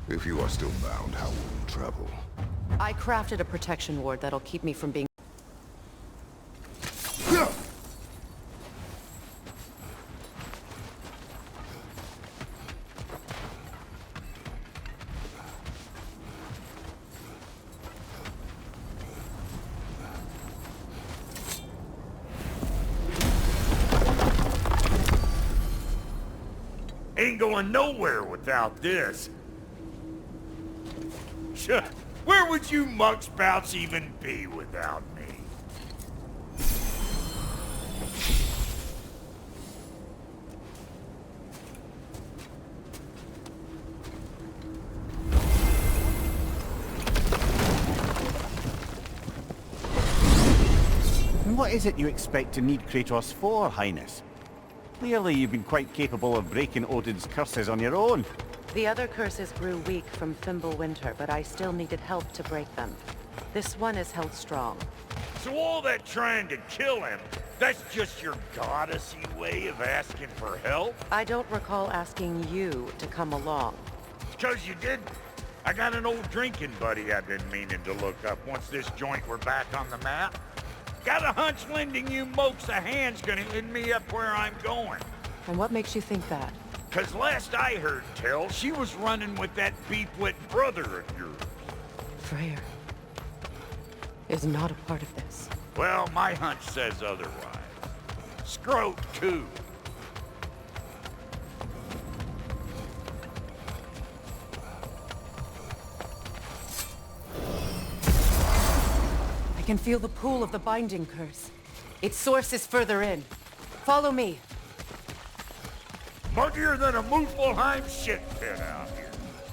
If you are still bound, how will you travel? I crafted a protection ward that'll keep me from being... Ain't going nowhere without this. Sure, where would you muckspouts even be without me? And what is it you expect to need Kratos for, Highness? Clearly you've been quite capable of breaking Odin's curses on your own. The other curses grew weak from Fimbulwinter, but I still needed help to break them. This one is held strong. So all that trying to kill him, that's just your goddessy way of asking for help? I don't recall asking you to come along. Because you did. I got an old drinking buddy I've been meaning to look up once this joint were back on the map. Got a hunch lending you mokes a hand's gonna end me up where I'm going. And what makes you think that? 'Cause last I heard tell, she was running with that beef-wit brother of yours. Freyr is not a part of this. Well, my hunch says otherwise. Scrote, too. I can feel the pull of the binding curse. Its source is further in. Follow me. Muggier than a Muspelheim shit pit out here.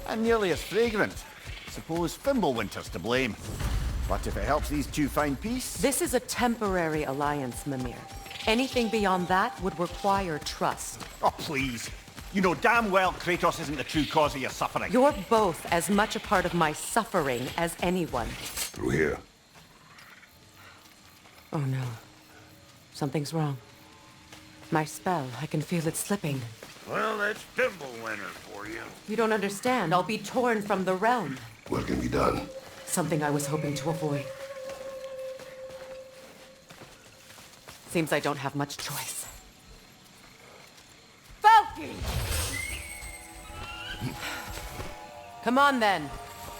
And nearly as fragrant. Suppose Fimbulwinter's to blame. But if it helps these two find peace... This is a temporary alliance, Mimir. Anything beyond that would require trust. Oh, please. You know damn well Kratos isn't the true cause of your suffering. You're both as much a part of my suffering as anyone. Through here. Oh no. Something's wrong. My spell, I can feel it slipping. Well, that's Fimbulwinter for you. You don't understand. I'll be torn from the realm. What can be done? Something I was hoping to avoid. Seems I don't have much choice. Falky! Come on then.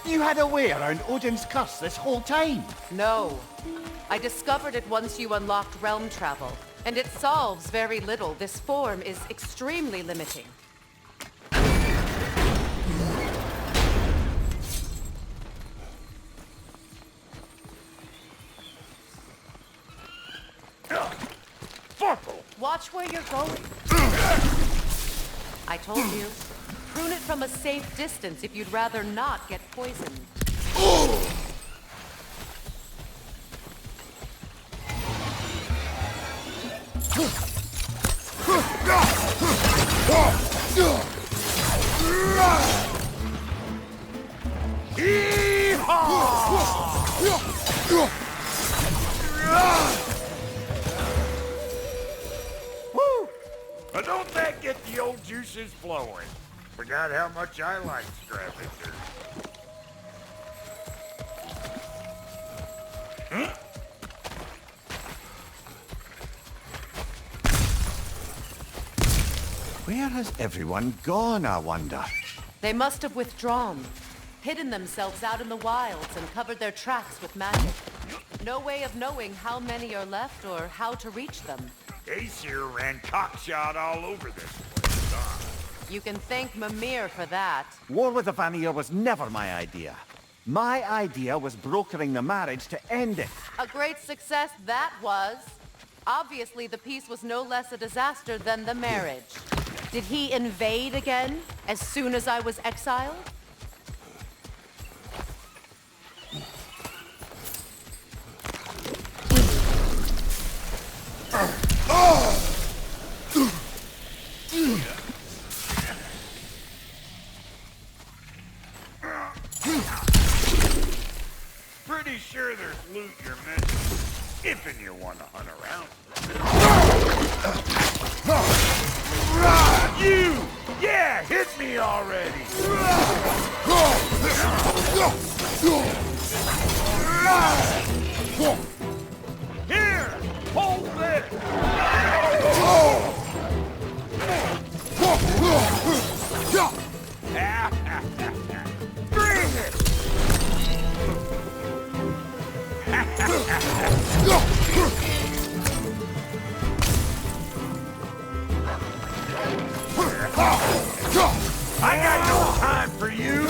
You had a way around Odin's curse this whole time. No. I discovered it once you unlocked realm travel. And it solves very little. This form is extremely limiting. Fuckle! Watch where you're going. I told you. Prune it from a safe distance if you'd rather not get poisoned. Woo! Now don't that get the old juices flowing? Forgot how much I like scrapping dirt. Huh? Where has everyone gone, I wonder? They must have withdrawn, hidden themselves out in the wilds and covered their tracks with magic. No way of knowing how many are left or how to reach them. Aesir ran cockshot all over this place, huh? You can thank Mimir for that. War with the Vanir was never my idea. My idea was brokering the marriage to end it. A great success that was. Obviously, the peace was no less a disaster than the marriage. Did he invade again, as soon as I was exiled? Pretty sure there's loot you're missing, if you want to hunt around. You! Yeah, hit me already! Bring it! I got no time for you!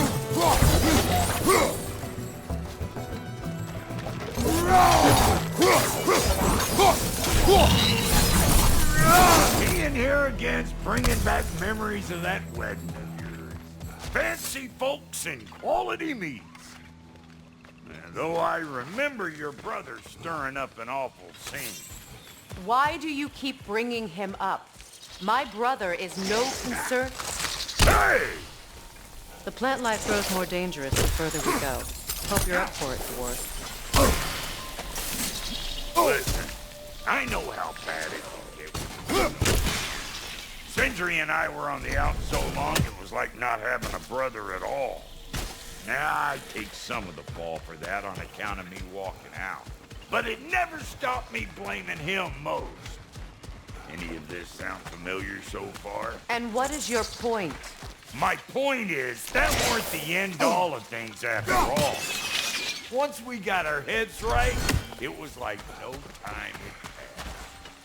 Being here again's bringing back memories of that wedding of yours. Fancy folks and quality meats. And though I remember your brother stirring up an awful scene. Why do you keep bringing him up? My brother is no concern. Hey! The plant life grows more dangerous the further we go. Hope you're up for it, dwarf. Listen, I know how bad it can get. Sindri and I were on the out so long it was like not having a brother at all. Now I take some of the fall for that on account of me walking out. But it never stopped me blaming him most. Any of this sound familiar so far? And what is your point? My point is, that weren't the end-all of things after all. Once we got our heads right, it was like no time had passed.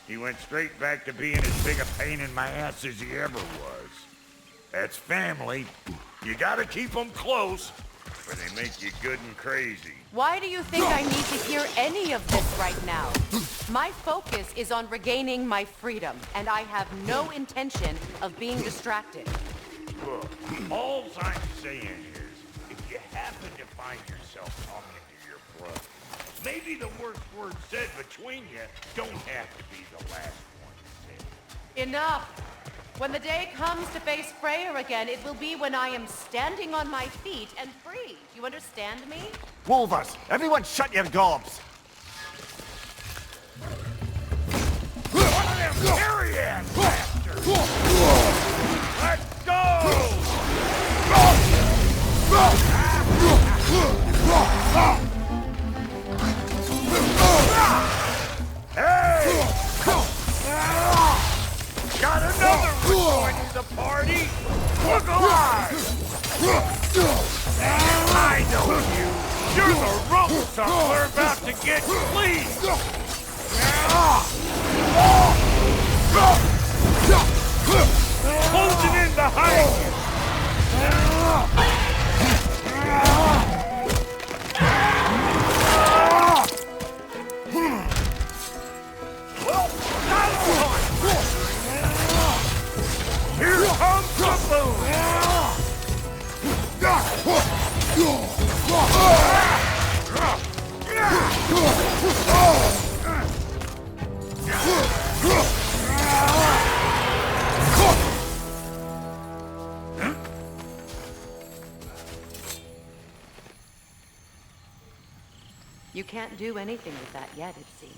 He went straight back to being as big a pain in my ass as he ever was. That's family. You gotta keep them close, or they make you good and crazy. Why do you think I need to hear any of this right now? My focus is on regaining my freedom, and I have no intention of being distracted. Look, all I'm saying is, if you happen to find yourself talking to your brother, maybe the worst word said between you don't have to be the last one said. Enough! When the day comes to face Freyr again, it will be when I am standing on my feet and free. You understand me? Wolvers, everyone shut your gobs! One of them Syrian bastards! Let's go! Hey! Got another one joining the party! Look alive! I know you! You're the rope suckler about to get clean! Closing in behind you! Here comes the boom! You can't do anything with that yet, it seems.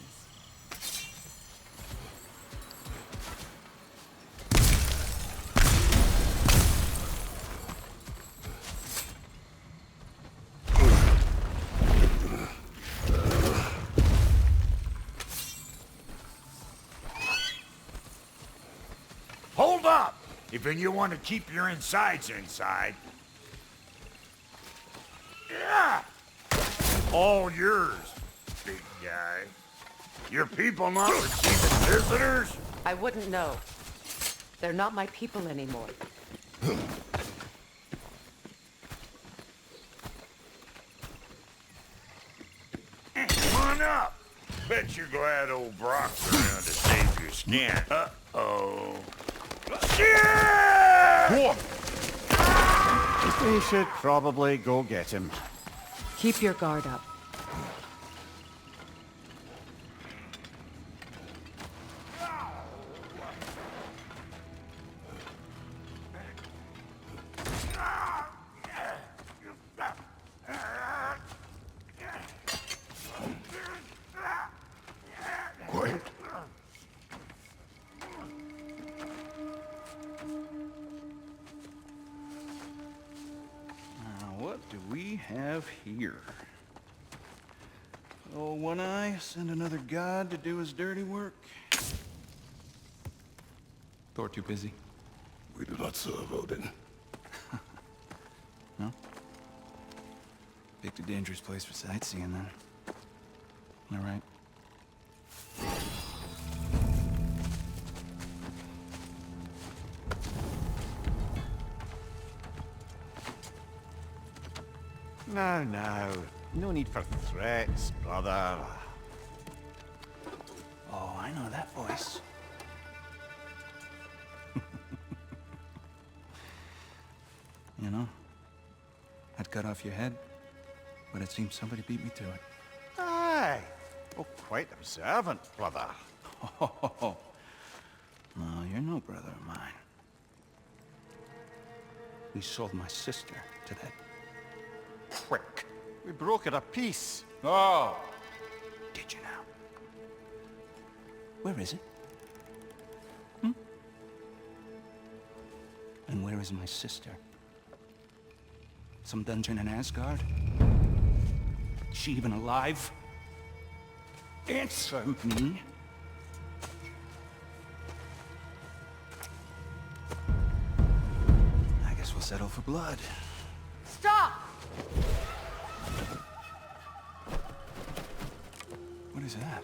Hold up! If you want to keep your insides inside. Yeah! All yours, big guy. Your people not receiving visitors? I wouldn't know. They're not my people anymore. Come on up. Bet you're glad old Brock's around to save your skin. Uh-oh. Shit! We should probably go get him. Keep your guard up. Quiet. What do we have here? Oh, One Eye, send another god to do his dirty work. Thor too busy. We do not serve Odin. No? Picked a dangerous place for sightseeing, then. All right. No. No need for threats, brother. Oh, I know that voice. You know, I'd cut off your head, but it seems somebody beat me to it. Aye. Oh, quite observant, brother. Oh, no, you're no brother of mine. We sold my sister to that prick. We brokered a peace. Oh! Did you now? Where is it? And where is my sister? Some dungeon in Asgard? Is she even alive? Answer me. I guess we'll settle for blood. Stop! What is that?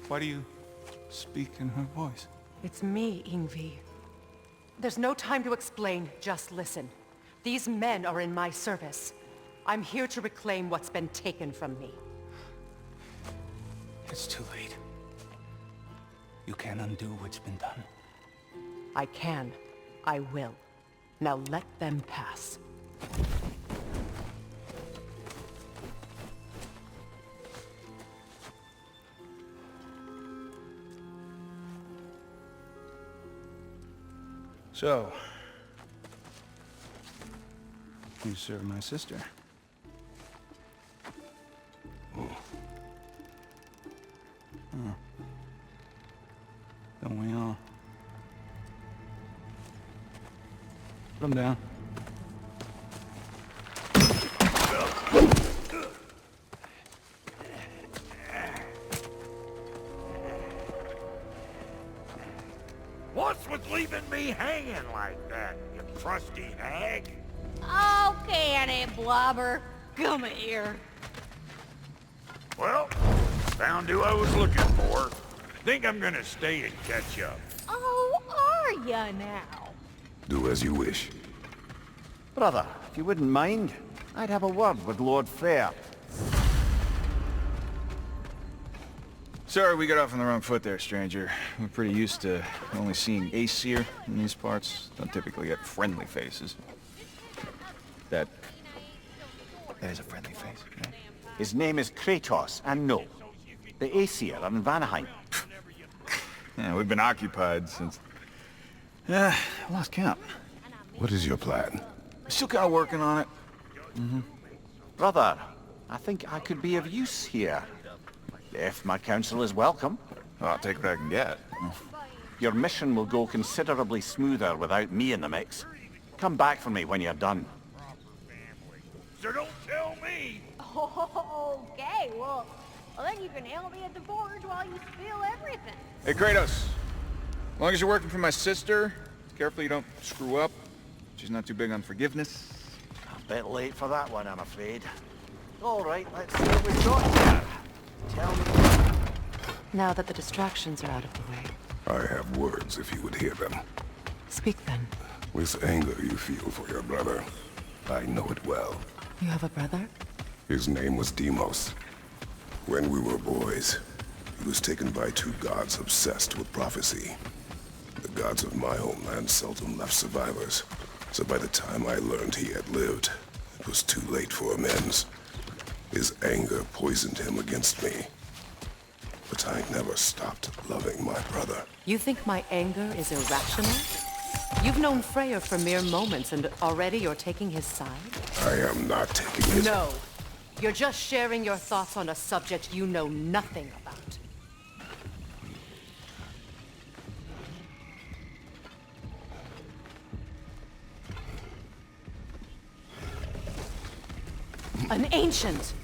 Why do you speak in her voice? It's me, Ingvi. There's no time to explain, just listen. These men are in my service. I'm here to reclaim what's been taken from me. It's too late. You can't undo what's been done. I can. I will. Now let them pass. So, you serve my sister. Don't we all? Put him down. What's with leaving me hanging like that, you trusty hag? Oh, can it, Blobber? Come here. Well, found who I was looking for. Think I'm gonna stay and catch up. Oh, are ya now? Do as you wish. Brother, if you wouldn't mind, I'd have a word with Lord Freyr. Sorry we got off on the wrong foot there, stranger. We're pretty used to only seeing Aesir in these parts. Don't typically get friendly faces. That is a friendly face, right? His name is Kratos, and no, the Aesir are in Vanaheim. Yeah, we've been occupied since... I lost count. What is your plan? Still kind of working on it. Brother, I think I could be of use here. If my counsel is welcome. Well, I'll take what I can get. Your mission will go considerably smoother without me in the mix. Come back for me when you're done. So don't tell me. Okay, well, then you can help me at the forge while you spill everything. Hey, Kratos. As long as you're working for my sister, careful you don't screw up. She's not too big on forgiveness. A bit late for that one, I'm afraid. All right, let's see what we've got here. Tell me. Now that the distractions are out of the way, I have words if you would hear them. speak then. With anger you feel for your brother. I know it well. You have a brother? His name was Deimos. When we were boys, he was taken by two gods obsessed with prophecy. The gods of my homeland seldom left survivors, so by the time I learned he had lived, it was too late for amends. His anger poisoned him against me. But I never stopped loving my brother. You think my anger is irrational? You've known Freyr for mere moments, and already you're taking his side? I am not taking his... No. You're just sharing your thoughts on a subject you know nothing about. An ancient!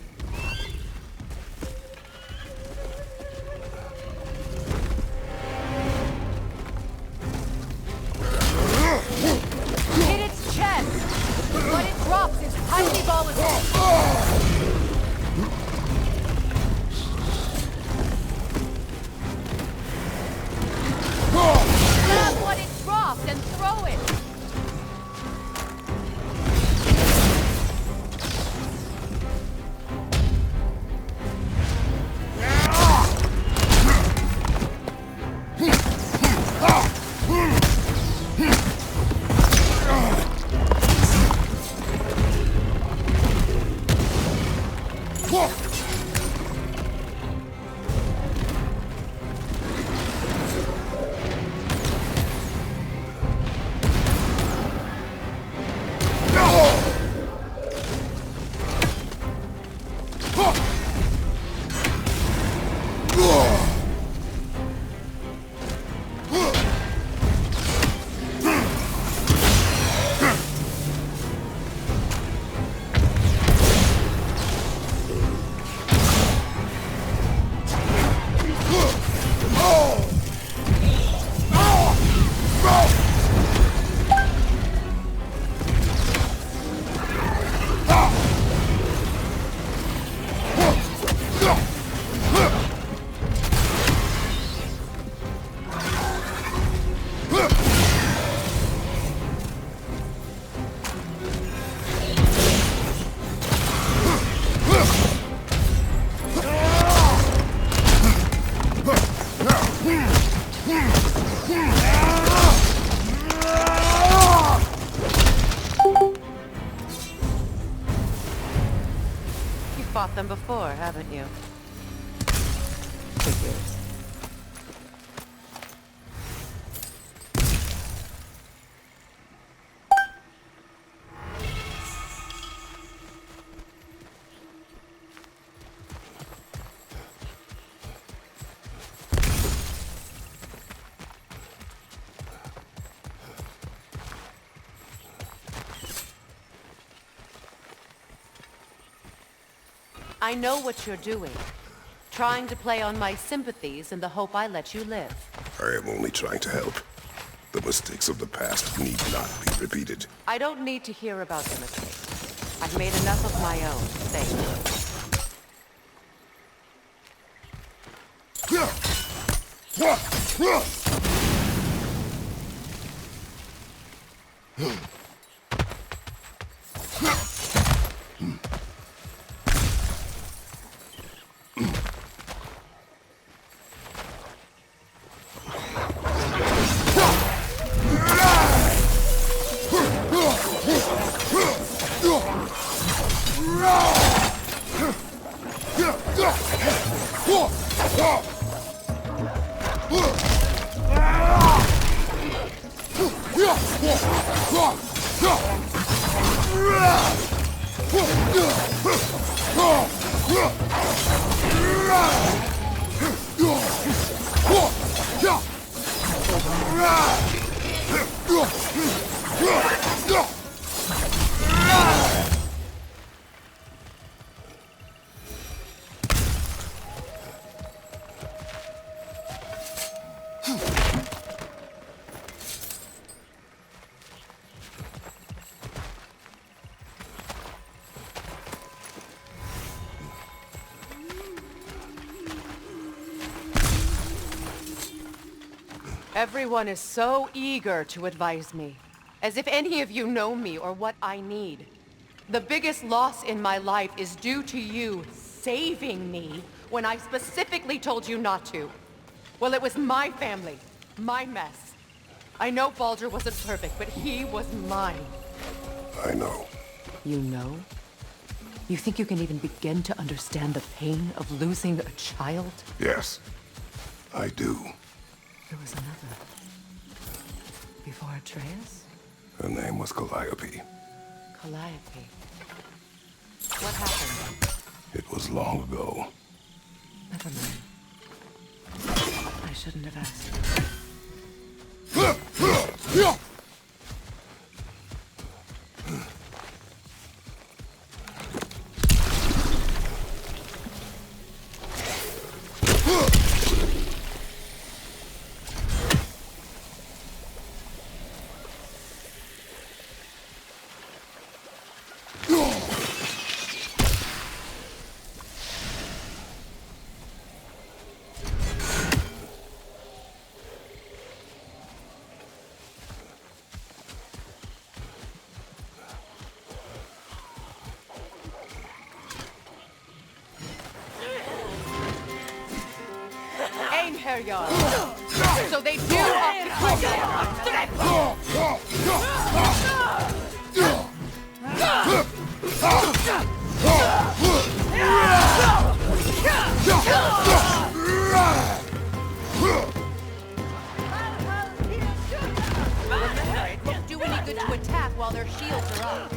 Hit its chest! fought them before, haven't you? Figures. I know what you're doing. Trying to play on my sympathies in the hope I let you live. I am only trying to help. The mistakes of the past need not be repeated. I don't need to hear about your mistakes. I've made enough of my own, thank you. Everyone is so eager to advise me, as if any of you know me or what I need. The biggest loss in my life is due to you saving me when I specifically told you not to. Well, it was my family, my mess. I know Baldur wasn't perfect, but he was mine. I know. You know? You think you can even begin to understand the pain of losing a child? Yes, I do. There was another. Before Atreus? Her name was Calliope. Calliope. What happened? It was long ago. Never mind. I shouldn't have asked. So they do It won't do any good to attack while their shields are up.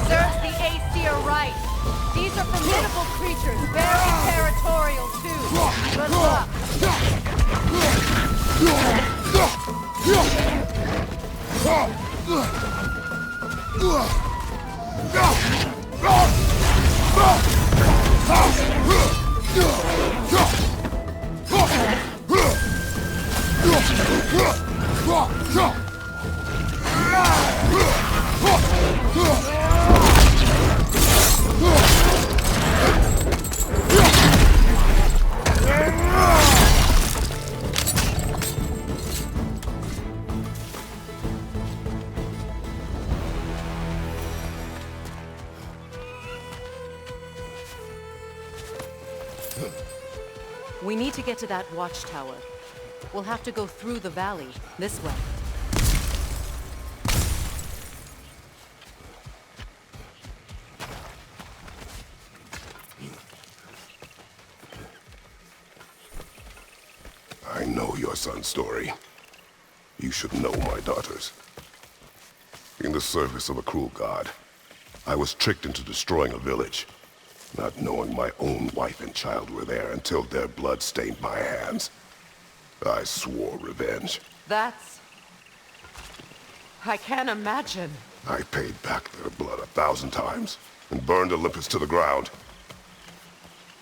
Serves the Aesir right. These are formidable creatures, very territorial too. Good luck. We need to get to that watchtower. We'll have to go through the valley, this way. I know your son's story. You should know my daughter's. In the service of a cruel god, I was tricked into destroying a village, not knowing my own wife and child were there until their blood stained my hands. I swore revenge. I can't imagine. I paid back their blood 1,000 times and burned Olympus to the ground.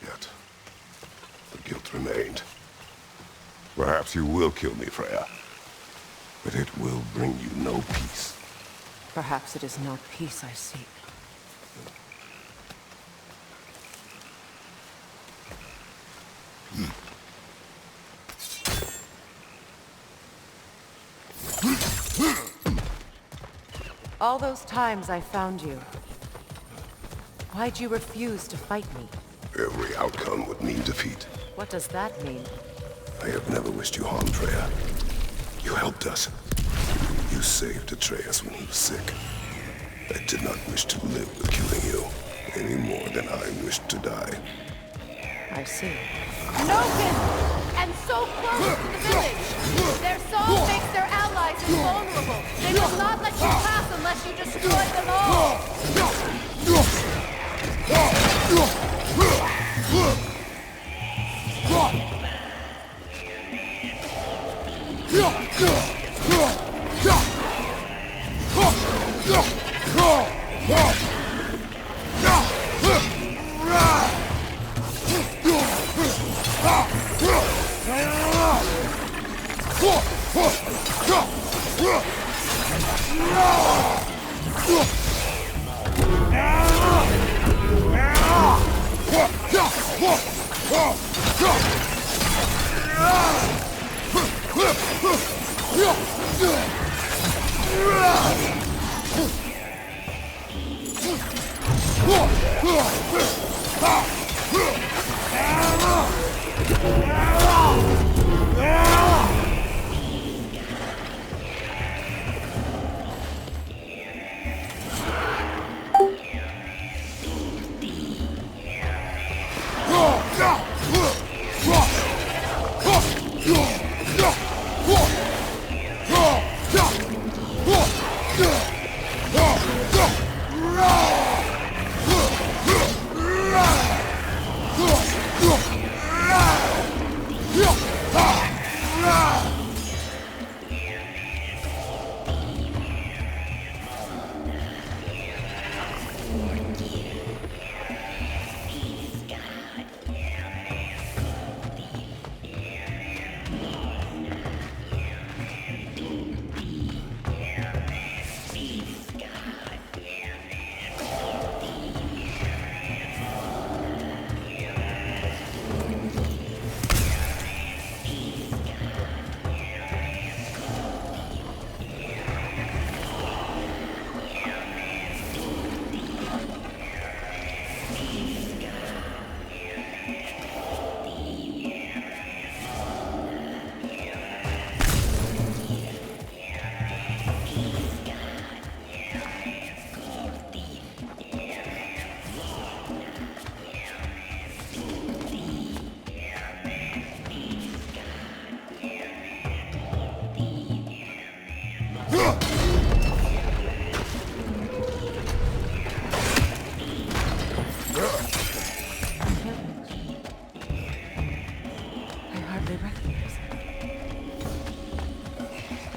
Yet, the guilt remained. Perhaps you will kill me, Freya, but it will bring you no peace. Perhaps it is not peace I seek. All those times I found you, why'd you refuse to fight me? Every outcome would mean defeat. What does that mean? I have never wished you harm, Freya. You helped us. You saved Atreus when he was sick. I did not wish to live with killing you, any more than I wished to die. I see. Noted! And so close to the village! Their song makes their allies invulnerable! They will not let you pass unless you destroy them all!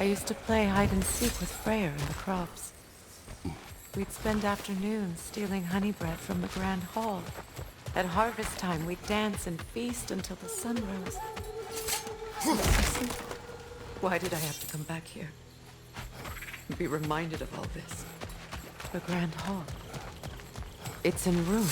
I used to play hide and seek with Freyr in the crops. We'd spend afternoons stealing honey bread from the Grand Hall. At harvest time, we'd dance and feast until the sun rose. Why did I have to come back here? Be reminded of all this. The Grand Hall. It's in ruin.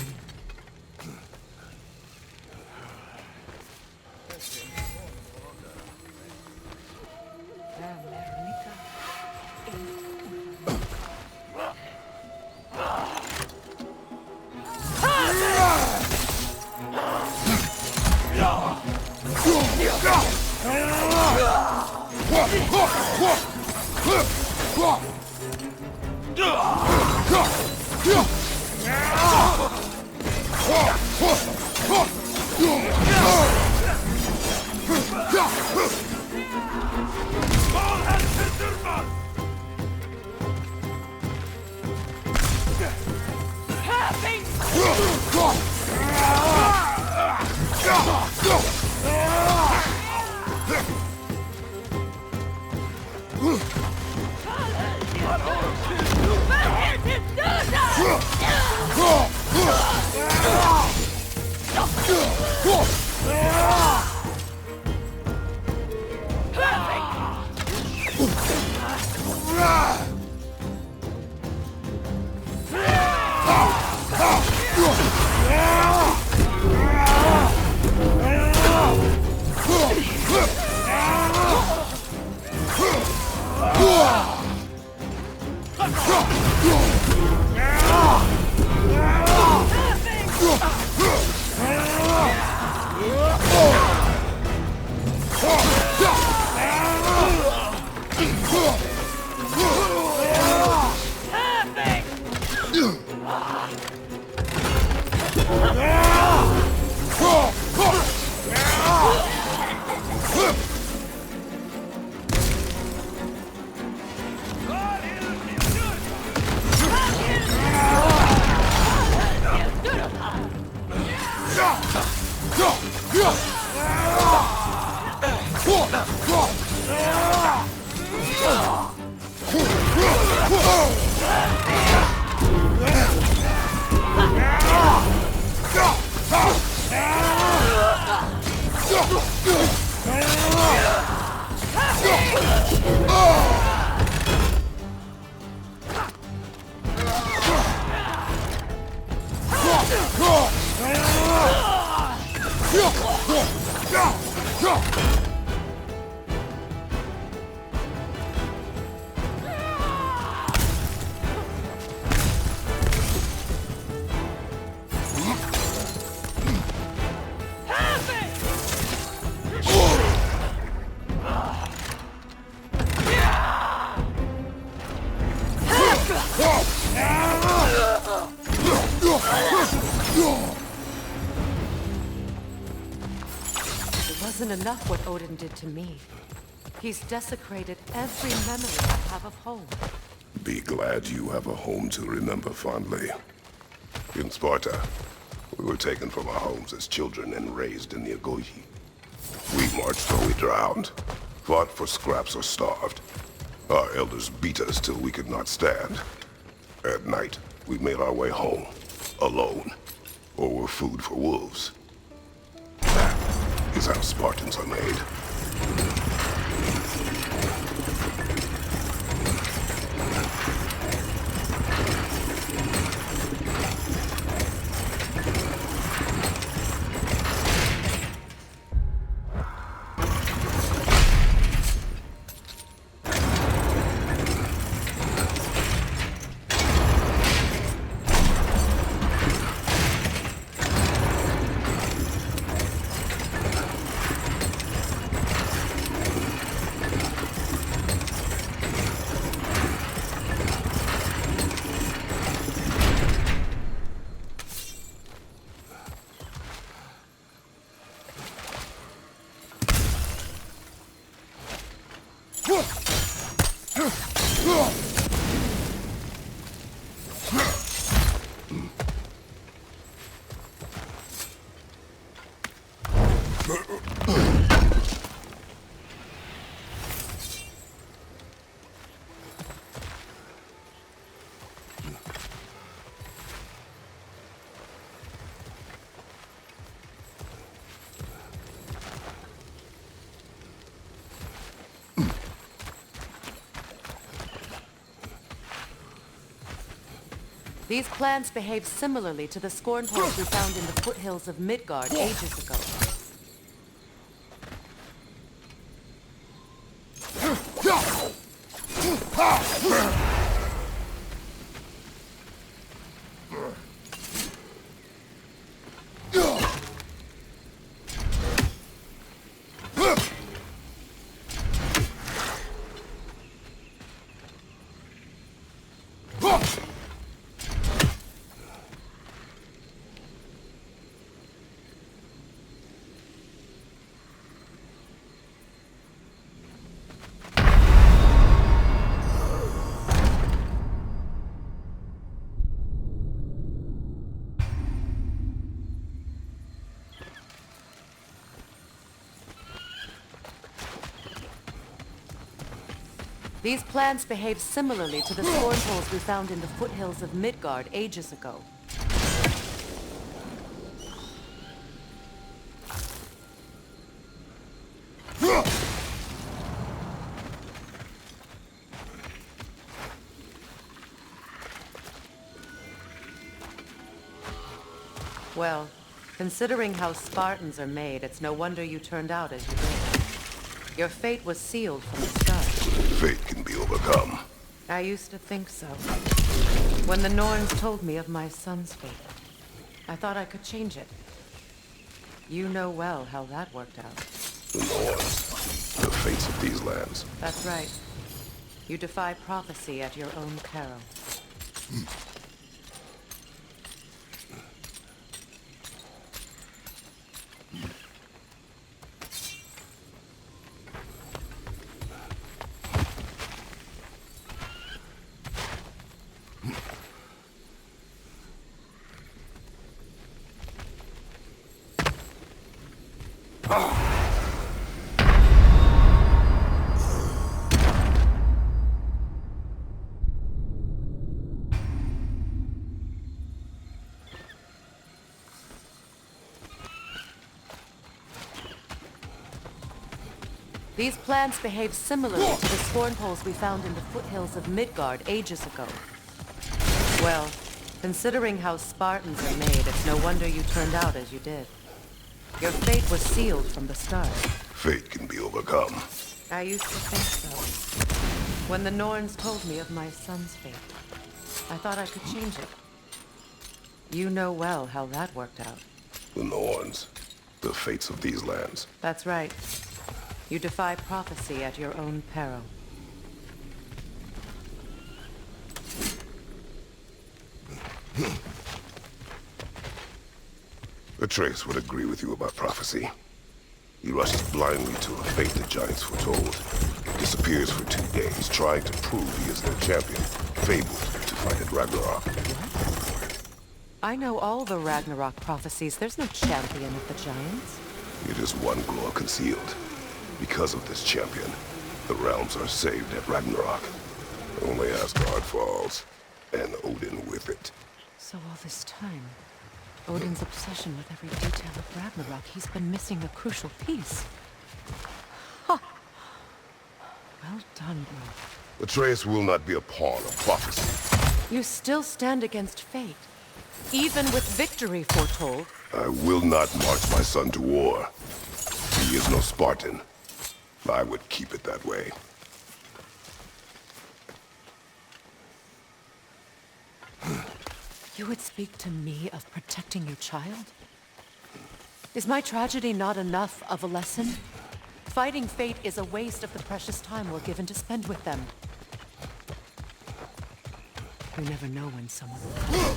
It wasn't enough what Odin did to me. He's desecrated every memory I have of home. Be glad you have a home to remember fondly. In Sparta, we were taken from our homes as children and raised in the Agogi. We marched or we drowned, fought for scraps or starved. Our elders beat us till we could not stand. At night, we made our way home, alone, or were food for wolves. That is how Spartans are made. These plants behave similarly to the scorn points we found in the foothills of Midgard ages ago. These plants behave similarly to the scorn poles we found in the foothills of Midgard ages ago. Well, considering how Spartans are made, it's no wonder you turned out as you did. Your fate was sealed from the start. Fate can be overcome. I used to think so. When the Norns told me of my son's fate, I thought I could change it. You know well how that worked out. The Norns. The fates of these lands. That's right. You defy prophecy at your own peril. These plants behave similarly to the scorn poles we found in the foothills of Midgard ages ago. Well, considering how Spartans are made, it's no wonder you turned out as you did. Your fate was sealed from the start. Fate can be overcome. I used to think so. When the Norns told me of my son's fate, I thought I could change it. You know well how that worked out. The Norns. The fates of these lands. That's right. You defy prophecy at your own peril. Atreus would agree with you about prophecy. He rushes blindly to a fate the giants foretold. Disappears for 2 days, trying to prove he is their champion. Fabled to fight at Ragnarok. I know all the Ragnarok prophecies. There's no champion of the giants. It is one glow concealed. Because of this champion, the realms are saved at Ragnarok. Only Asgard falls, and Odin with it. So all this time, Odin's obsession with every detail of Ragnarok, he's been missing a crucial piece. Ha! Well done, bro. Atreus will not be a pawn of prophecy. You still stand against fate, even with victory foretold. I will not march my son to war. He is no Spartan. I would keep it that way. You would speak to me of protecting your child? Is my tragedy not enough of a lesson? Fighting fate is a waste of the precious time we're given to spend with them. You never know when someone will come.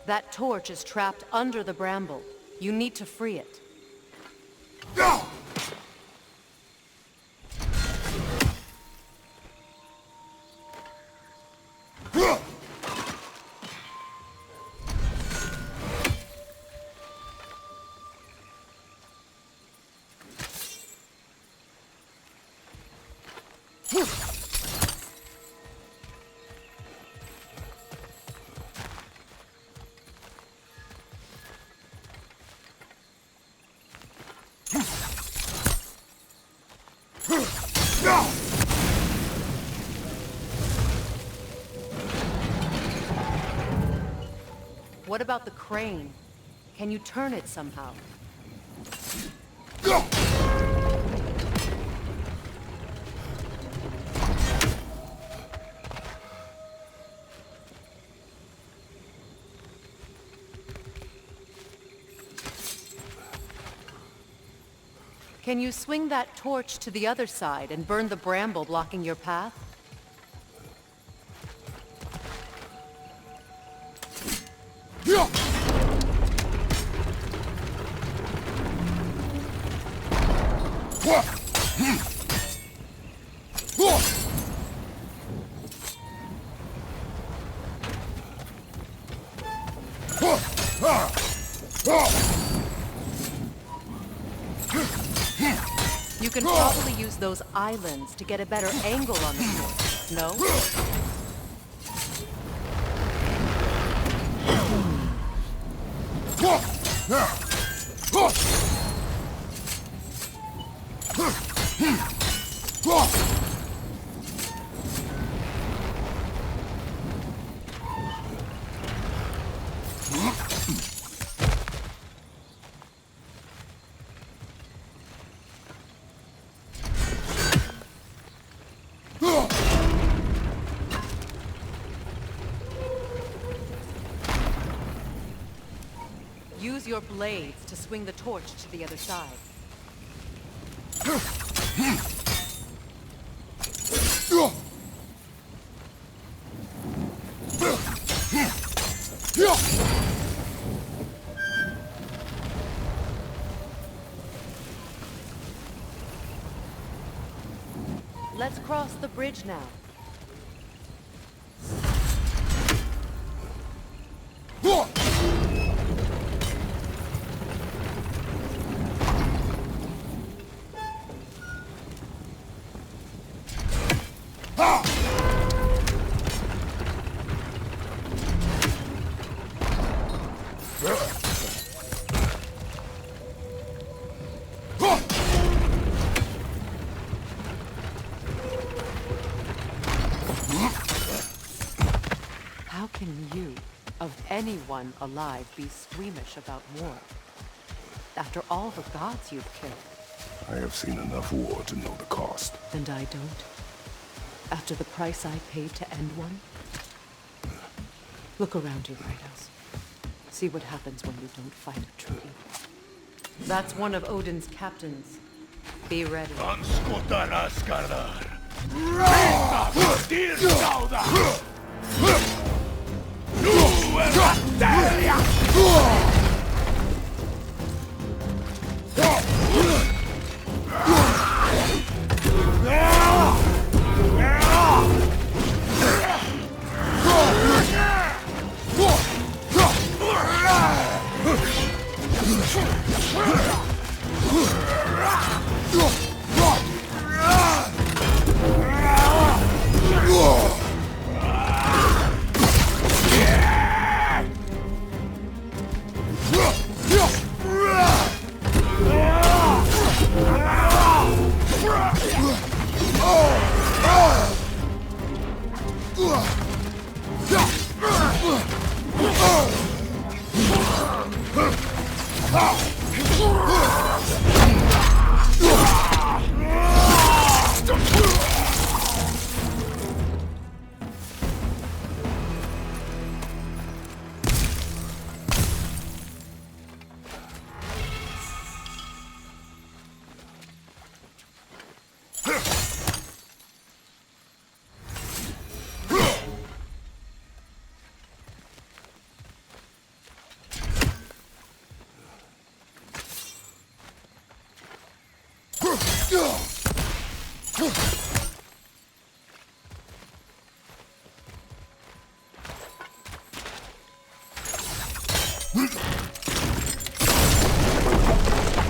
That torch is trapped under the bramble. You need to free it. What about the crane? Can you turn it somehow? Can you swing that torch to the other side and burn the bramble blocking your path? You can probably use those islands to get a better angle on the torch, no? Use your blades to swing the torch to the other side. Let's cross the bridge now. How can you, of anyone alive, be squeamish about war? After all the gods you've killed. I have seen enough war to know the cost. And I don't? After the price I paid to end one? Look around you, Kratos. See what happens when you don't fight a true evil. That's one of Odin's captains. Be ready.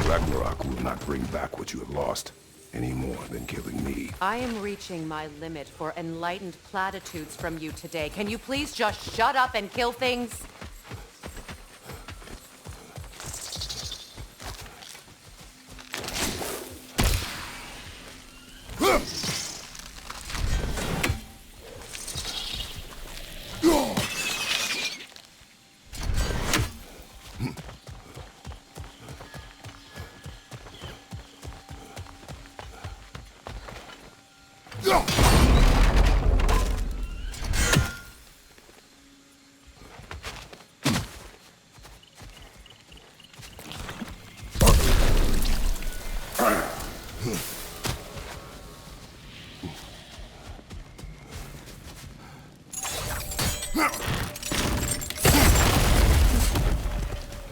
Ragnarök will not bring back what you have lost, any more than killing me. I am reaching my limit for enlightened platitudes from you today. Can you please just shut up and kill things?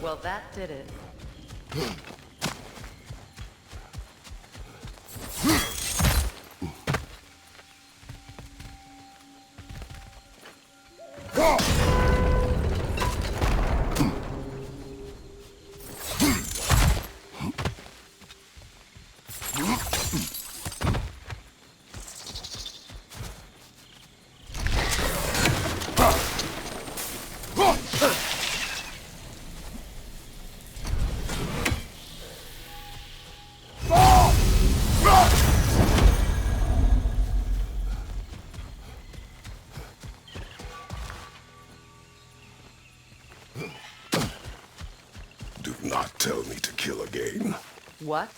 Well, that did it. What?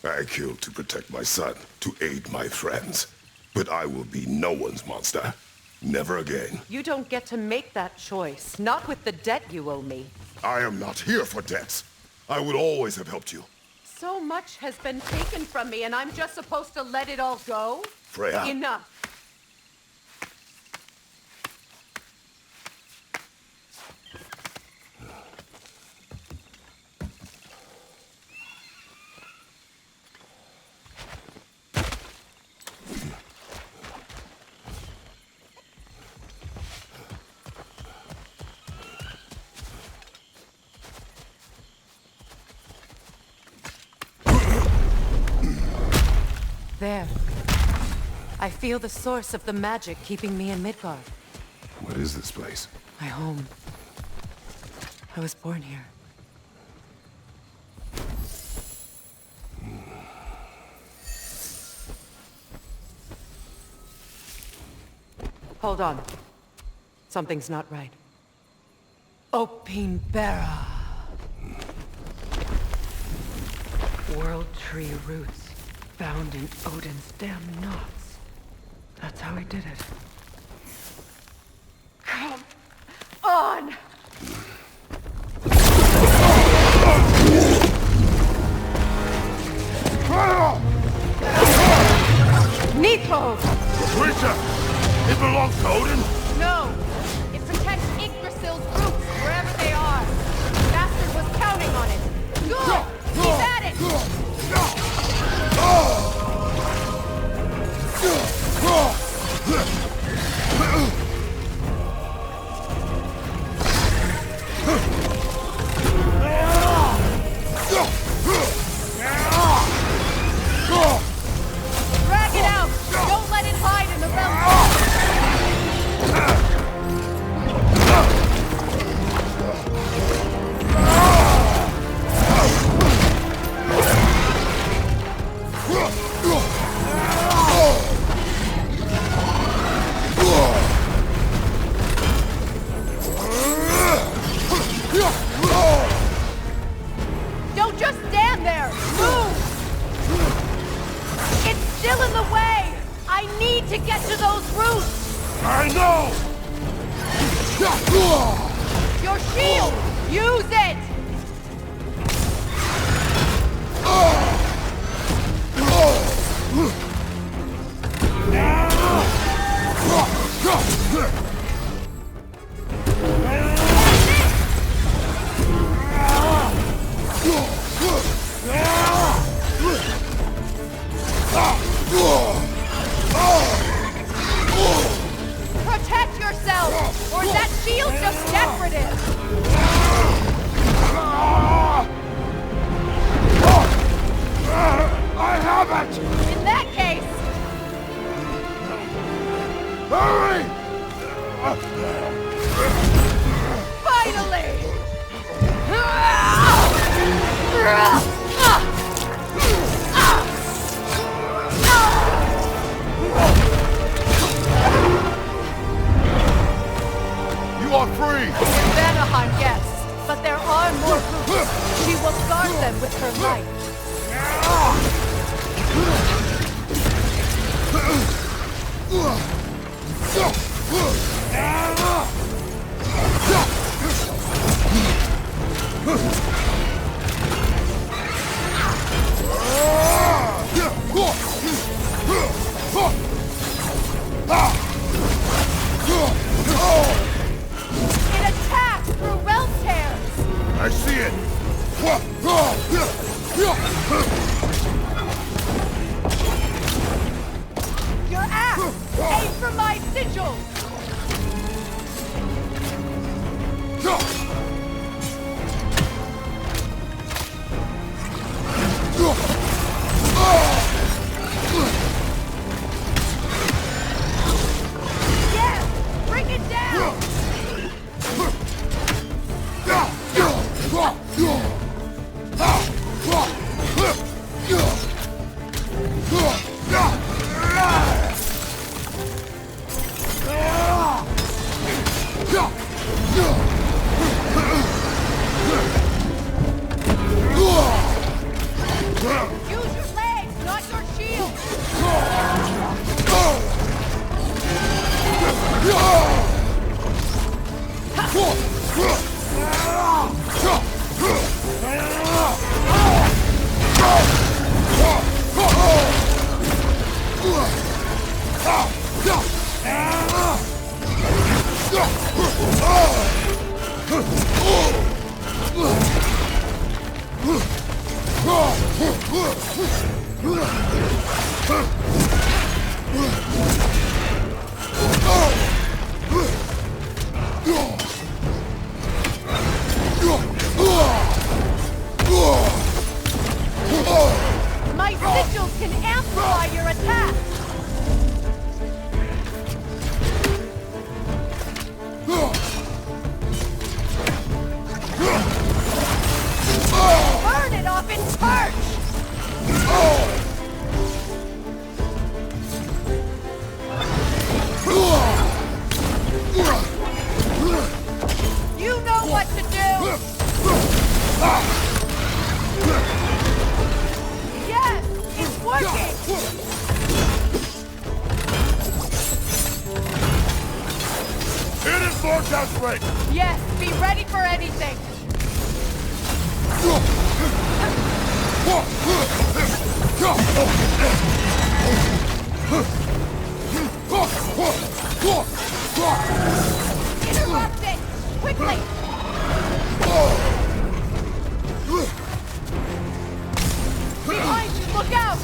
I killed to protect my son, to aid my friends. But I will be no one's monster. Never again. You don't get to make that choice. Not with the debt you owe me. I am not here for debts. I would always have helped you. So much has been taken from me, and I'm just supposed to let it all go? Freya. Enough. There. I feel the source of the magic keeping me in Midgard. What is this place? My home. I was born here. Hold on. Something's not right. Opinbera. World tree roots. Found in Odin's damn knots. That's how he did it. Come on! Nito! Rita! It belongs to Odin? No! It protects Yggdrasil's roots, wherever they are. The bastard was counting on it. Good! Keep at it! Drag it out! Don't let it hide in the realm. Don't just stand there! Move! It's still in the way! I need to get to those roots! I know! Your shield! Use it! Protect yourself, or is that shield just decorative? I have it! In that case, Hurry! finally! You are free! In Vanaheim, yes, but there are more roots. She will guard them with her light. It attacks through realm tears. I see it! Your axe! Aim for my sigils! My sigils can amplify your attack! Burn it off in torch! You know what to do! Yes! It's working! It is more desperate! Yes, be ready for anything! Interrupt it! Quickly! Behind you, look out!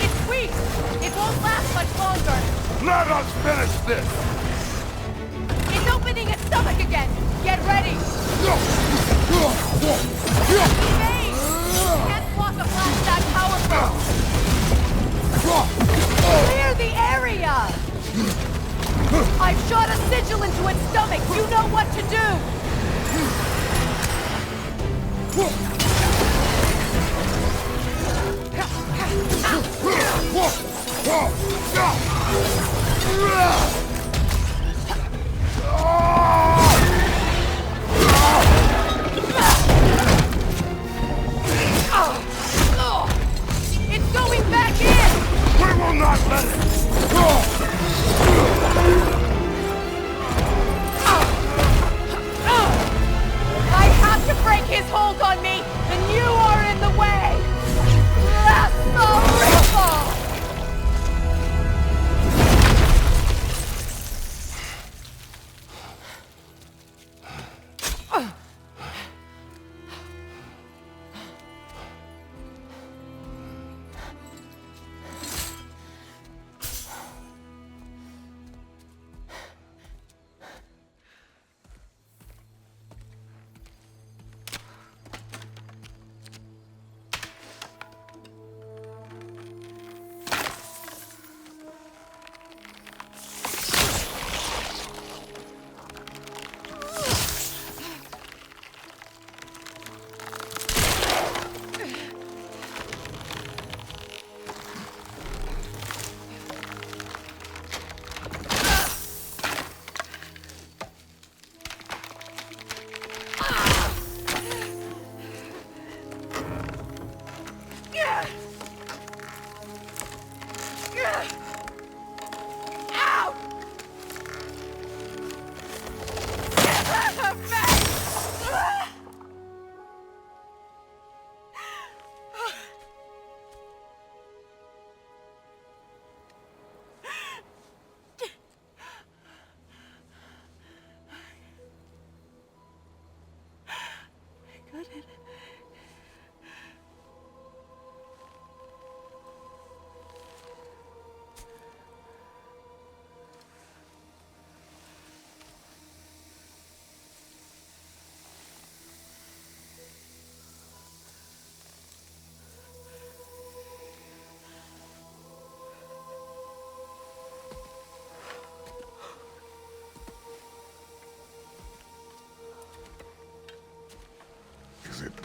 It's weak! It won't last much longer! Let us finish this! It's opening its stomach again! Get ready! Evade! Can't block a blast that powerful! Clear the area! I've shot a sigil into its stomach! You know what to do! It's going back in! We will not let it! I have to break his hold on me, and you are in the way! That's the ripple!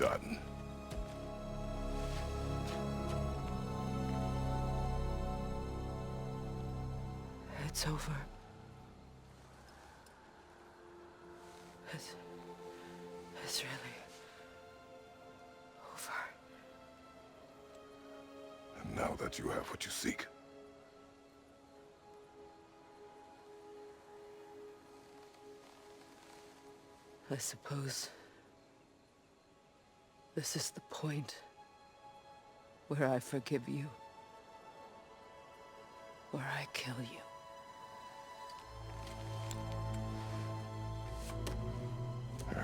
forgotten. It's over. It's really over. And now that you have what you seek, I suppose this is the point where I forgive you, where I kill you.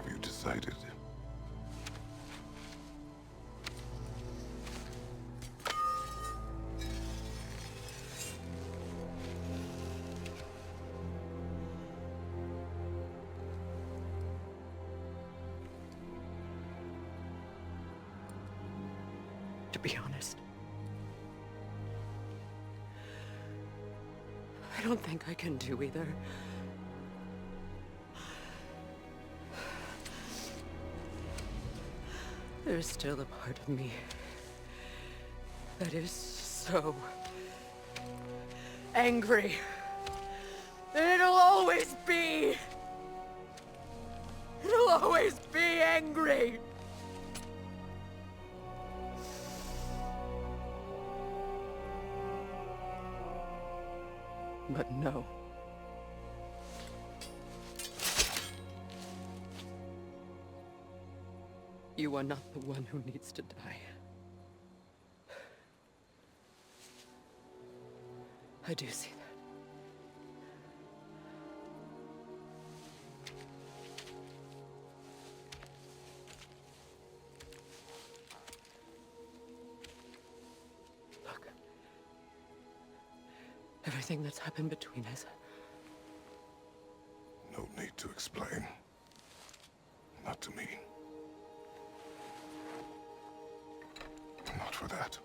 have you decided? To be honest, I don't think I can do either. There's still a part of me that is so angry. And it'll always be. It'll always be angry. But no. You are not the one who needs to die. I do see that. Look. Everything that's happened between us. No need to explain. Not to me. Not for that.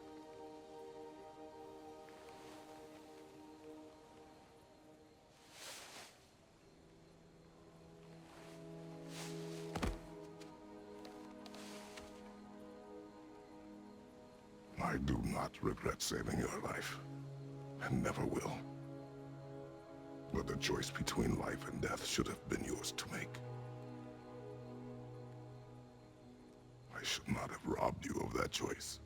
I do not regret saving your life, and never will. But the choice between life and death should have been yours to make. I should not have robbed you of that choice.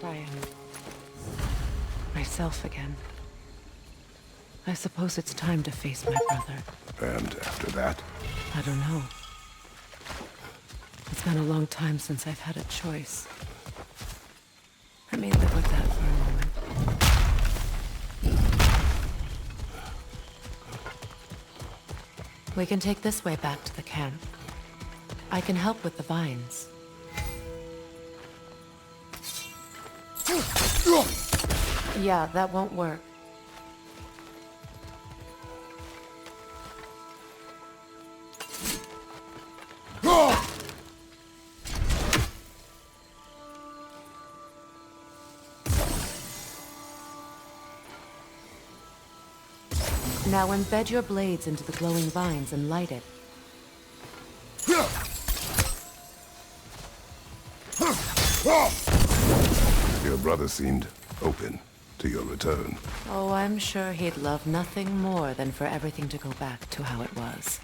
I am myself again. I suppose it's time to face my brother. And after that? I don't know. It's been a long time since I've had a choice. Let me live with that for a moment. We can take this way back to the camp. I can help with the vines. Yeah, that won't work. Now embed your blades into the glowing vines and light it. Your brother seemed open. to your return. Oh, I'm sure he'd love nothing more than for everything to go back to how it was,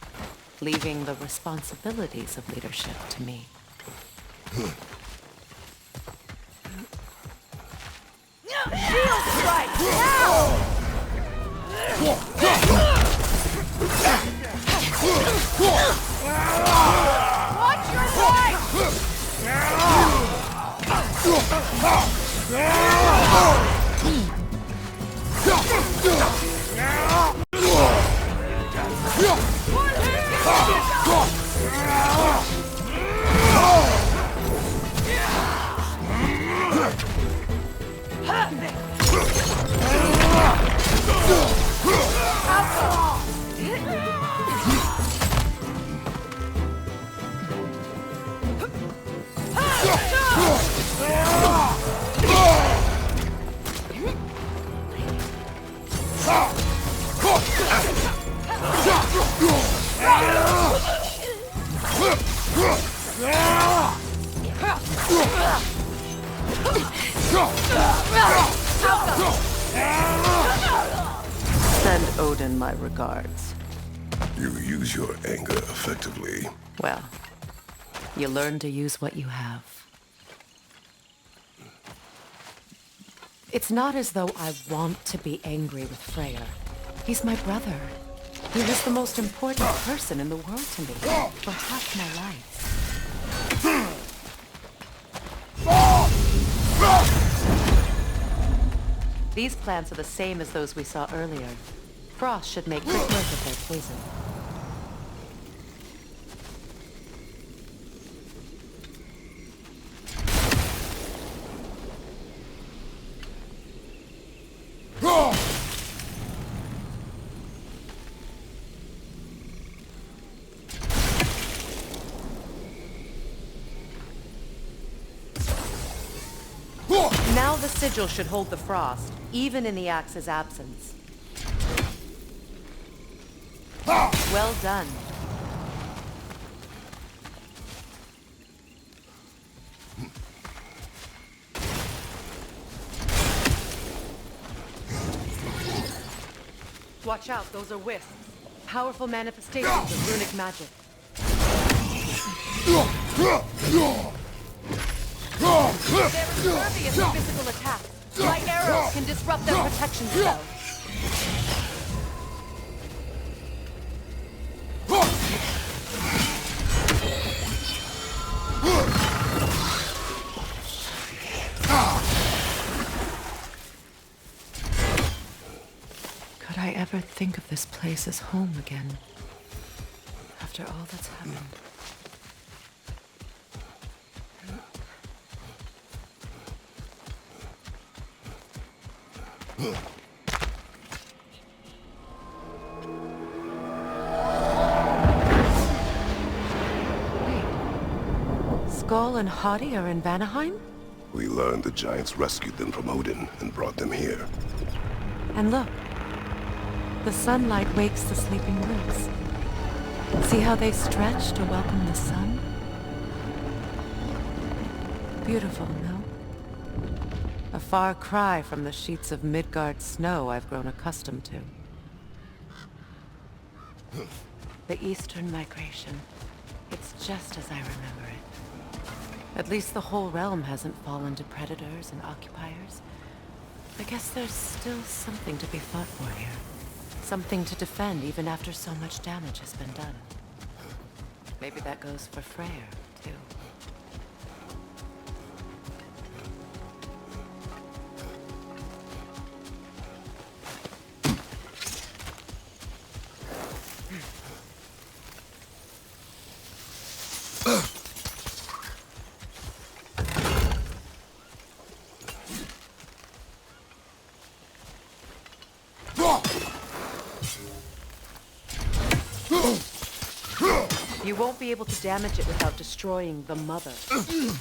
leaving the responsibilities of leadership to me. Shield strike! Now! Watch your Send Odin my regards. You use your anger effectively. Well, you learn to use what you have. It's not as though I want to be angry with Freyr. He's my brother. He was the most important person in the world to me for half my life. These plants are the same as those we saw earlier. Frost should make quick work of their poison. Now the sigil should hold the frost, even in the axe's absence. Well done. Watch out, those are wisps. Powerful manifestations of runic magic. They're impervious to physical attacks. My arrows can disrupt their protection spell. Could I ever think of this place as home again? After all that's happened. Skull and Hati are in Vanaheim? We learned the giants rescued them from Odin and brought them here. And look, the sunlight wakes the sleeping roots. See how they stretch to welcome the sun? Beautiful, no? A far cry from the sheets of Midgard snow I've grown accustomed to. The Eastern migration. It's just as I remember it. At least the whole realm hasn't fallen to predators and occupiers. I guess there's still something to be fought for here. Something to defend even after so much damage has been done. Maybe that goes for Freyr, too. You won't be able to damage it without destroying the mother.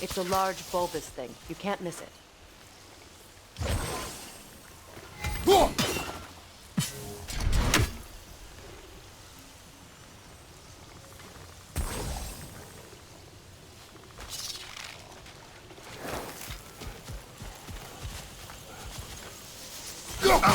It's a large bulbous thing. You can't miss it. My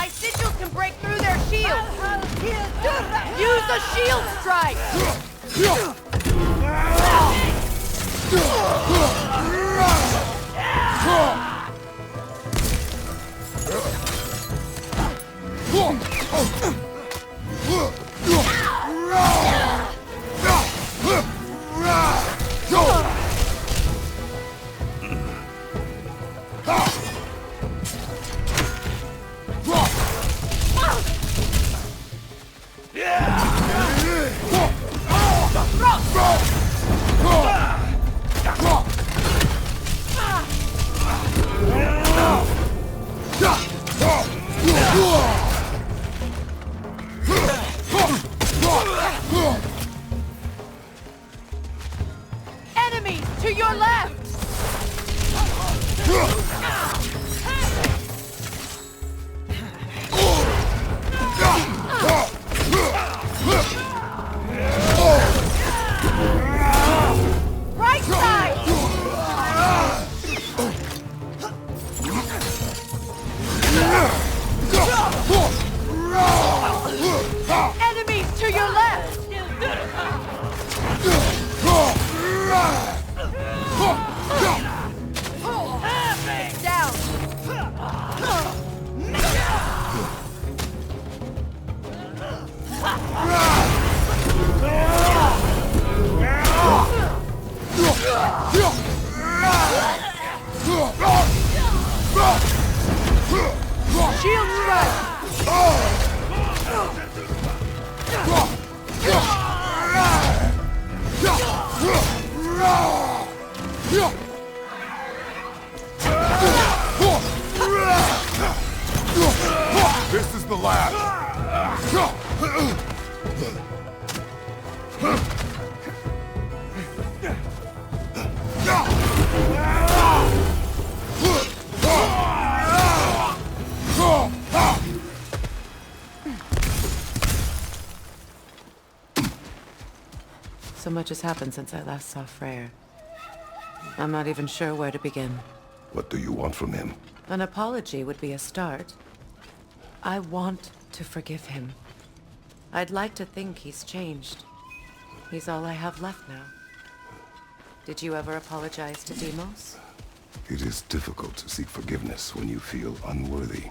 sigils can break through their shields! Use a shield strike! Enemies to your left! Right side! Enemies to your left! Down! Shield strike! This is the last. So much has happened since I last saw Freyr. I'm not even sure where to begin. What do you want from him? An apology would be a start. I want to forgive him. I'd like to think he's changed. He's all I have left now. Did you ever apologize to Deimos? It is difficult to seek forgiveness when you feel unworthy.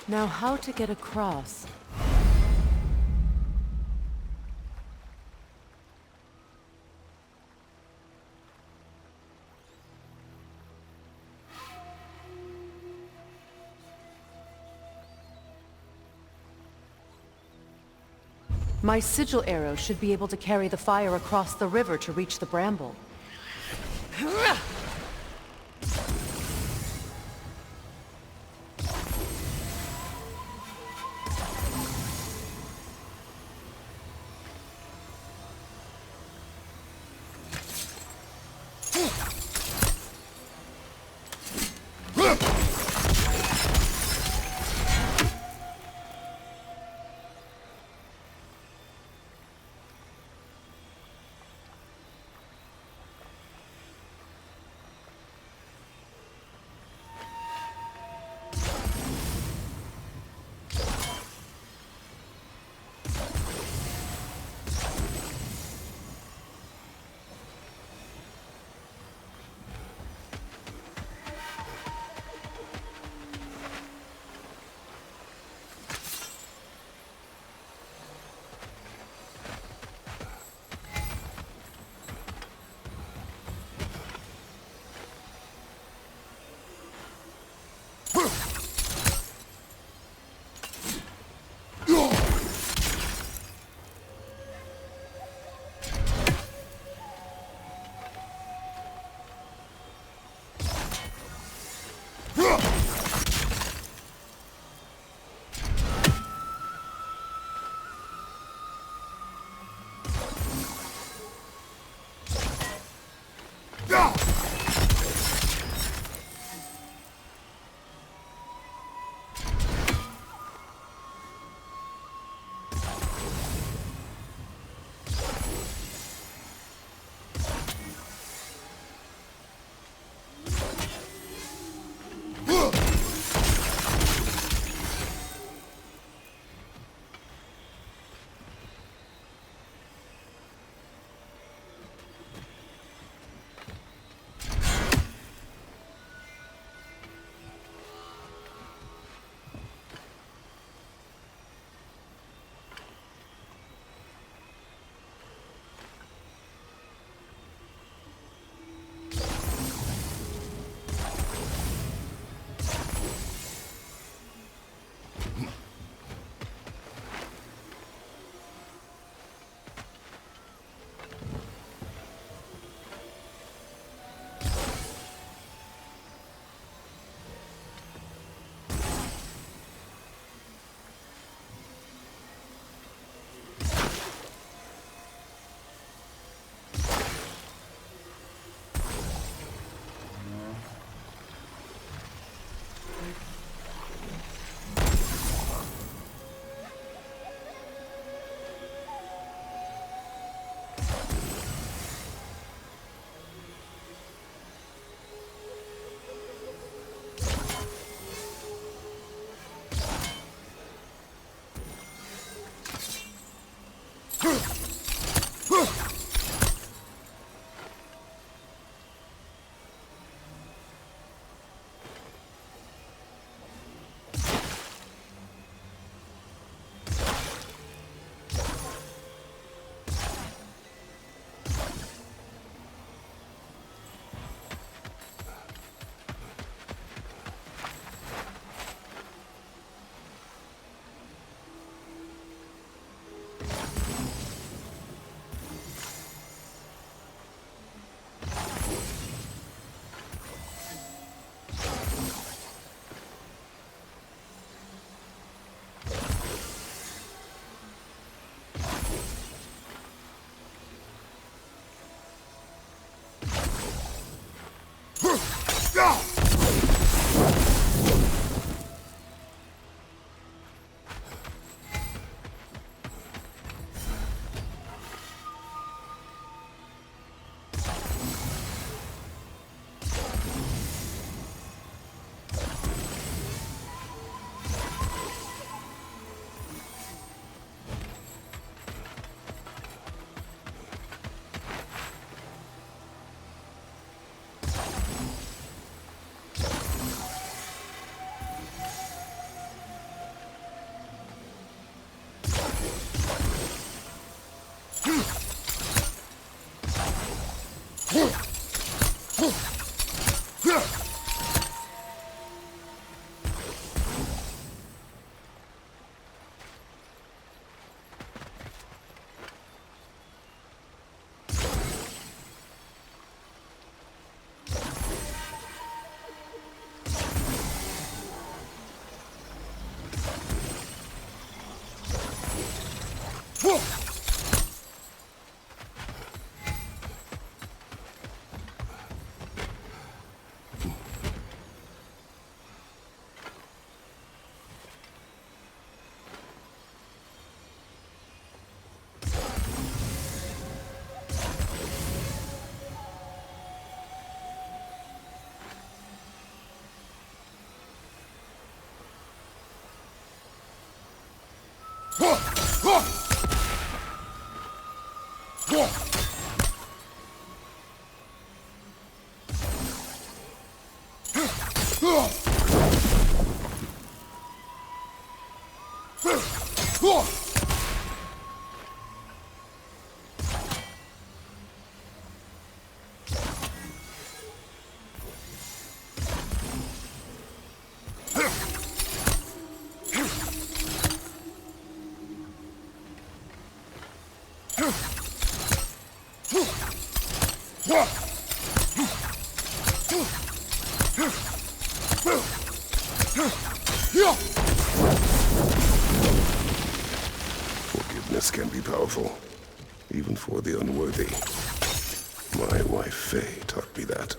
Now, how to get across? My sigil arrow should be able to carry the fire across the river to reach the bramble. Forgiveness can be powerful, even for the unworthy. My wife Faye taught me that.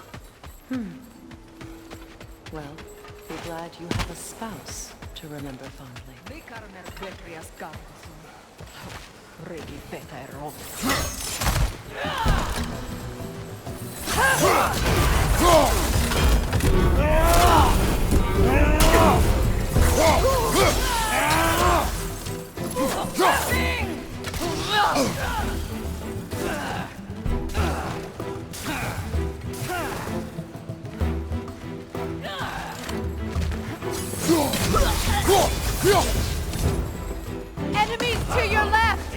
Well, be glad you have a spouse to remember fondly. Enemies to your left!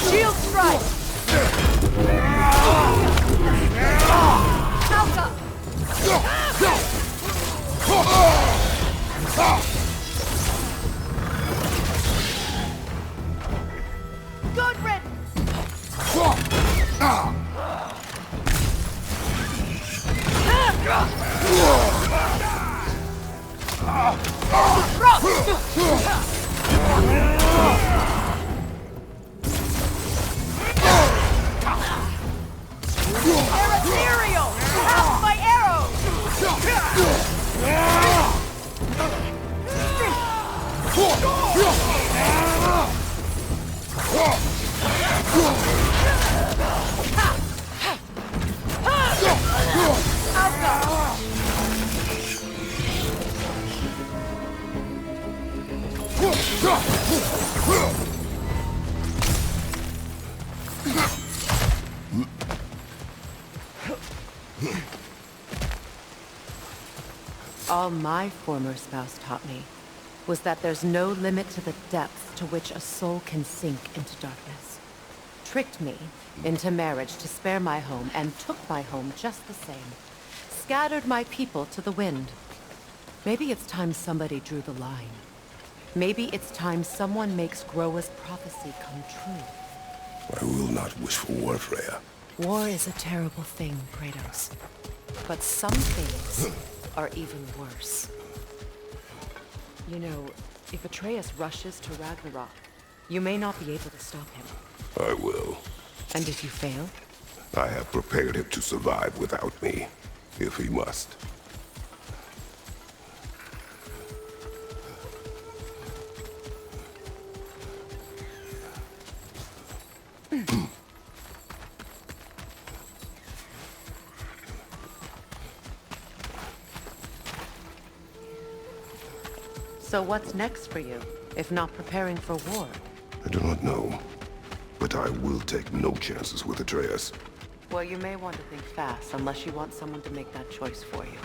Shield strike! Good riddance! They're ethereal! Out by arrows! All my former spouse taught me was that there's no limit to the depth to which a soul can sink into darkness. Tricked me into marriage to spare my home and took my home just the same. Scattered my people to the wind. Maybe it's time somebody drew the line. Maybe it's time someone makes Groa's prophecy come true. I will not wish for war, Freya. War is a terrible thing, Kratos. But some things are even worse. You know, if Atreus rushes to Ragnarok, you may not be able to stop him. I will. And if you fail? I have prepared him to survive without me, if he must. So what's next for you, if not preparing for war? I do not know, but I will take no chances with Atreus. Well, you may want to think fast, unless you want someone to make that choice for you.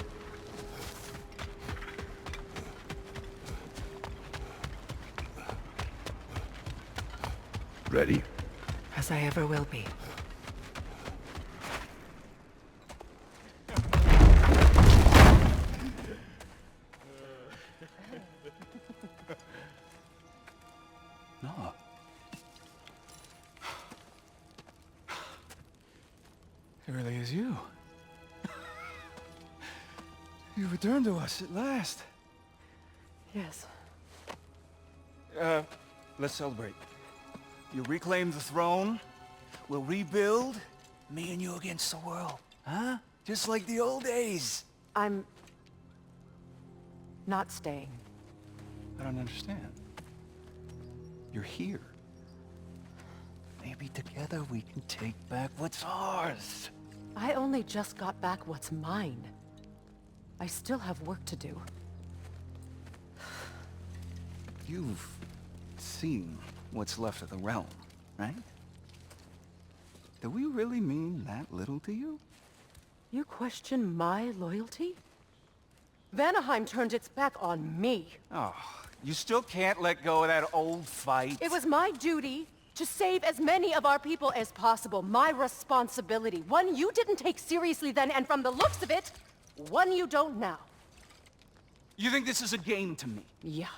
Ready? As I ever will be. No. It really is you. You returned to us at last. Yes. Let's celebrate. You reclaim the throne. We'll rebuild. Me and you against the world. Huh? Just like the old days. I'm... not staying. I don't understand. You're here. Maybe together we can take back what's ours. I only just got back what's mine. I still have work to do. You've seen what's left of the realm, right? Do we really mean that little to you? You question my loyalty? Vanaheim turned its back on me. Oh, you still can't let go of that old fight? It was my duty to save as many of our people as possible. My responsibility. One you didn't take seriously then, and from the looks of it, one you don't now. You think this is a game to me? Yeah.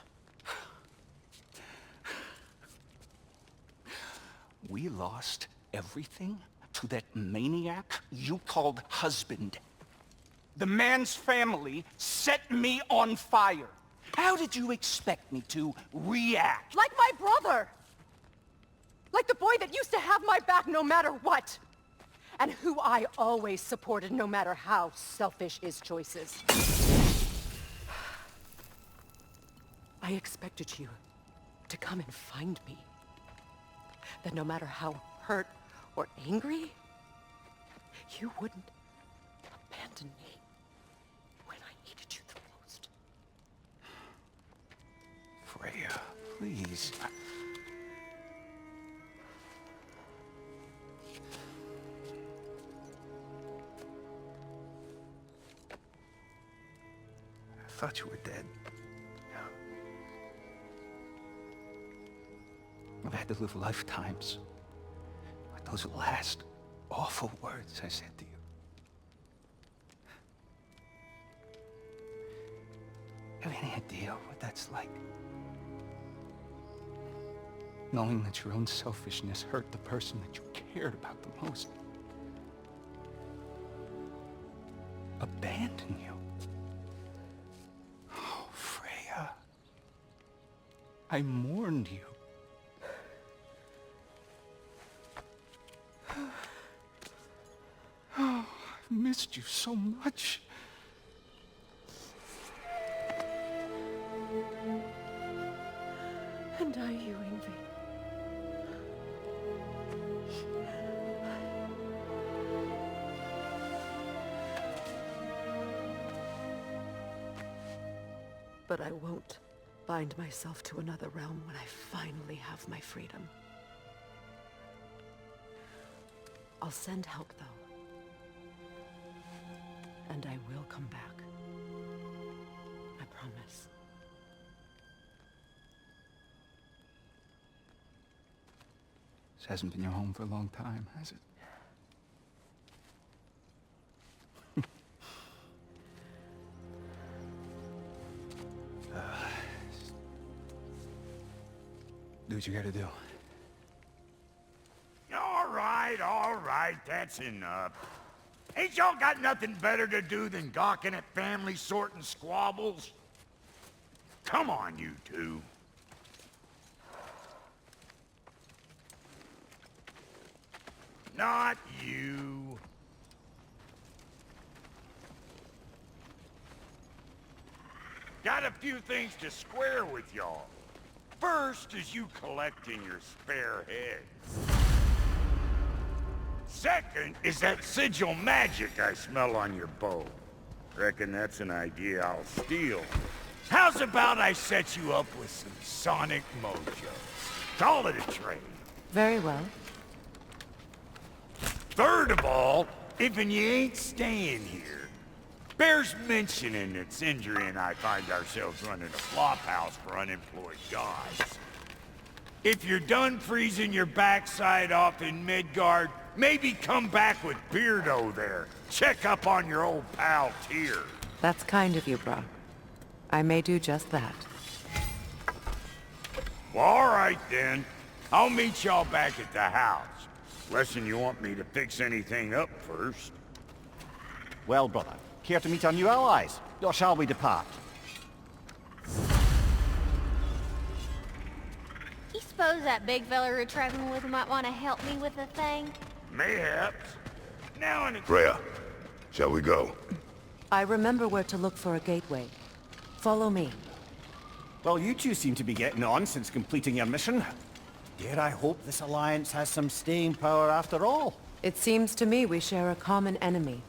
We lost everything to that maniac you called husband. The man's family set me on fire. How did you expect me to react? Like my brother! Like the boy that used to have my back no matter what! And who I always supported no matter how selfish his choices. I expected you to come and find me. That no matter how hurt or angry, you wouldn't abandon me when I needed you the most. Freya, please. I thought you were dead. I've had to live lifetimes with those last awful words I said to you. Have any idea what that's like? Knowing that your own selfishness hurt the person that you cared about the most. Abandon you. Oh, Freya. I mourned you. Oh, I've missed you so much. And I you, Ingvi. But I won't bind myself to another realm when I finally have my freedom. I'll send help, though. And I will come back. I promise. This hasn't been your home for a long time, has it? Do what you gotta do. All right, that's enough. Ain't y'all got nothing better to do than gawking at family sorting squabbles? Come on, you two. Not you. Got a few things to square with y'all. First is you collecting your spare heads. Second is that sigil magic I smell on your bow. Reckon that's an idea I'll steal. How's about I set you up with some sonic mojo? Call it a trade. Very well. Third of all, if you ain't staying here, bears mentioning that Sindri and I find ourselves running a flop house for unemployed gods. If you're done freezing your backside off in Midgard, maybe come back with Beardo there. Check up on your old pal Tyr. That's kind of you, Brock. I may do just that. Well, all right then. I'll meet y'all back at the house. Unless you want me to fix anything up first. Well, brother, care to meet our new allies? Or shall we depart? You suppose that big fella we're traveling with might want to help me with the thing? Mayhaps. Now and Freya, shall we go? I remember where to look for a gateway. Follow me. Well, you two seem to be getting on since completing your mission. Dare I hope this alliance has some staying power after all? It seems to me we share a common enemy.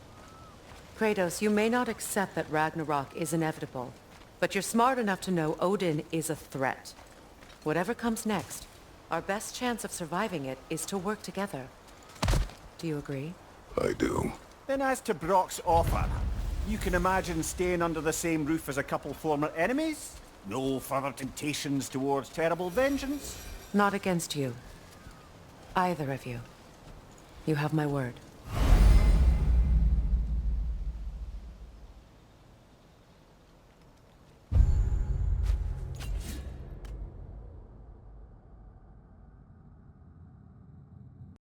Kratos, you may not accept that Ragnarok is inevitable, but you're smart enough to know Odin is a threat. Whatever comes next, our best chance of surviving it is to work together. Do you agree? I do. Then as to Brock's offer, you can imagine staying under the same roof as a couple former enemies? No further temptations towards terrible vengeance? Not against you. Either of you. You have my word.